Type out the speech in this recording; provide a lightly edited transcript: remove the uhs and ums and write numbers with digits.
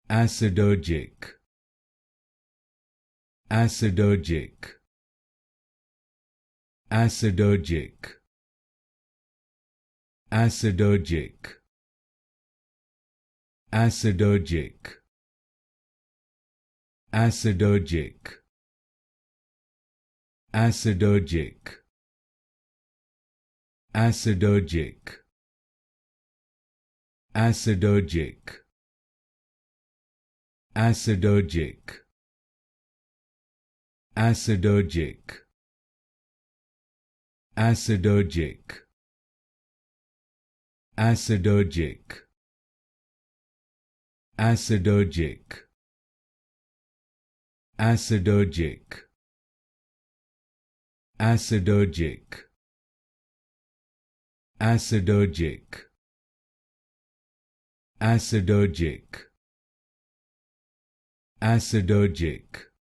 Acid-ergic, acid-ergic, acid-ergic, acid-ergic, acid-ergic, acid-ergic, acid-ergic, acid-ergic, acid-ergic, acid-ergic, acid-ergic, acid-ergic, acid-ergic, acid-ergic, acid-ergic, acid-ergic, acid-ergic, acid-ergic, acid-ergic,